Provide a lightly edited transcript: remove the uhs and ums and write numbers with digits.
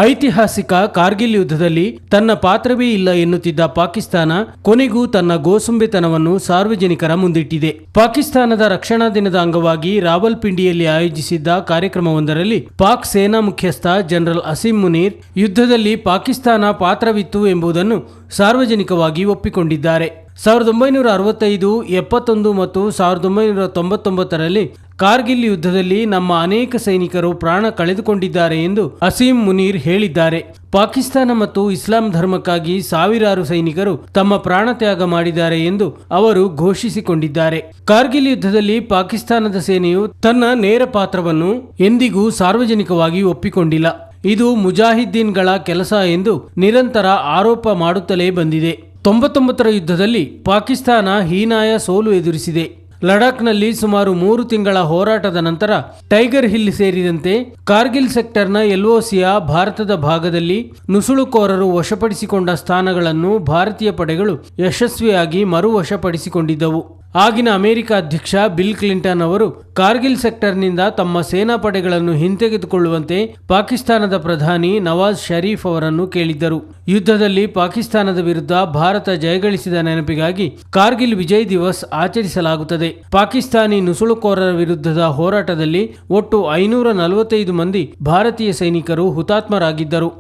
ಐತಿಹಾಸಿಕ ಕಾರ್ಗಿಲ್ ಯುದ್ಧದಲ್ಲಿ ತನ್ನ ಪಾತ್ರವೇ ಇಲ್ಲ ಎನ್ನುತ್ತಿದ್ದ ಪಾಕಿಸ್ತಾನ ಕೊನೆಗೂ ತನ್ನ ಗೋಸುಂಬೆತನವನ್ನು ಸಾರ್ವಜನಿಕರ ಮುಂದಿಟ್ಟಿದೆ. ಪಾಕಿಸ್ತಾನದ ರಕ್ಷಣಾ ದಿನದ ಅಂಗವಾಗಿ ರಾವಲ್ಪಿಂಡಿಯಲ್ಲಿ ಆಯೋಜಿಸಿದ್ದ ಕಾರ್ಯಕ್ರಮವೊಂದರಲ್ಲಿ ಪಾಕ್ ಸೇನಾ ಮುಖ್ಯಸ್ಥ ಜನರಲ್ ಅಸೀಂ ಮುನೀರ್ ಯುದ್ಧದಲ್ಲಿ ಪಾಕಿಸ್ತಾನ ಪಾತ್ರವಿತ್ತು ಎಂಬುದನ್ನು ಸಾರ್ವಜನಿಕವಾಗಿ ಒಪ್ಪಿಕೊಂಡಿದ್ದಾರೆ. 1965, 71 ಮತ್ತು 1999ರಲ್ಲಿ ಕಾರ್ಗಿಲ್ ಯುದ್ಧದಲ್ಲಿ ನಮ್ಮ ಅನೇಕ ಸೈನಿಕರು ಪ್ರಾಣ ಕಳೆದುಕೊಂಡಿದ್ದಾರೆ ಎಂದು ಅಸೀಂ ಮುನೀರ್ ಹೇಳಿದ್ದಾರೆ. ಪಾಕಿಸ್ತಾನ ಮತ್ತು ಇಸ್ಲಾಂ ಧರ್ಮಕ್ಕಾಗಿ ಸಾವಿರಾರು ಸೈನಿಕರು ತಮ್ಮ ಪ್ರಾಣ ತ್ಯಾಗ ಮಾಡಿದ್ದಾರೆ ಎಂದು ಅವರು ಘೋಷಿಸಿಕೊಂಡಿದ್ದಾರೆ. ಕಾರ್ಗಿಲ್ ಯುದ್ಧದಲ್ಲಿ ಪಾಕಿಸ್ತಾನದ ಸೇನೆಯು ತನ್ನ ನೇರ ಪಾತ್ರವನ್ನು ಎಂದಿಗೂ ಸಾರ್ವಜನಿಕವಾಗಿ ಒಪ್ಪಿಕೊಂಡಿಲ್ಲ. ಇದು ಮುಜಾಹಿದ್ದೀನ್ಗಳ ಕೆಲಸ ಎಂದು ನಿರಂತರ ಆರೋಪ ಮಾಡುತ್ತಲೇ ಬಂದಿದೆ. 99ರ ಯುದ್ಧದಲ್ಲಿ ಪಾಕಿಸ್ತಾನ ಹೀನಾಯ ಸೋಲು ಎದುರಿಸಿದೆ. ಲಡಾಖ್ನಲ್ಲಿ ಸುಮಾರು 3 ತಿಂಗಳ ಹೋರಾಟದ ನಂತರ ಟೈಗರ್ ಹಿಲ್ ಸೇರಿದಂತೆ ಕಾರ್ಗಿಲ್ ಸೆಕ್ಟರ್ನ LOCಯ ಭಾರತದ ಭಾಗದಲ್ಲಿ ನುಸುಳುಕೋರರು ವಶಪಡಿಸಿಕೊಂಡ ಸ್ಥಾನಗಳನ್ನು ಭಾರತೀಯ ಪಡೆಗಳು ಯಶಸ್ವಿಯಾಗಿ ಮರುವಶಪಡಿಸಿಕೊಂಡಿದ್ದವು. ಆಗಿನ ಅಮೆರಿಕ ಅಧ್ಯಕ್ಷ ಬಿಲ್ ಕ್ಲಿಂಟನ್ ಅವರು ಕಾರ್ಗಿಲ್ ಸೆಕ್ಟರ್ನಿಂದ ತಮ್ಮ ಸೇನಾ ಪಡೆಗಳನ್ನು ಹಿಂತೆಗೆದುಕೊಳ್ಳುವಂತೆ ಪಾಕಿಸ್ತಾನದ ಪ್ರಧಾನಿ ನವಾಜ್ ಶರೀಫ್ ಅವರನ್ನು ಕೇಳಿದ್ದರು. ಯುದ್ಧದಲ್ಲಿ ಪಾಕಿಸ್ತಾನದ ವಿರುದ್ಧ ಭಾರತ ಜಯಗಳಿಸಿದ ನೆನಪಿಗಾಗಿ ಕಾರ್ಗಿಲ್ ವಿಜಯ್ ದಿವಸ್ ಆಚರಿಸಲಾಗುತ್ತದೆ. ಪಾಕಿಸ್ತಾನಿ ನುಸುಳುಕೋರರ ವಿರುದ್ಧದ ಹೋರಾಟದಲ್ಲಿ ಒಟ್ಟು 545 ಮಂದಿ ಭಾರತೀಯ ಸೈನಿಕರು ಹುತಾತ್ಮರಾಗಿದ್ದರು.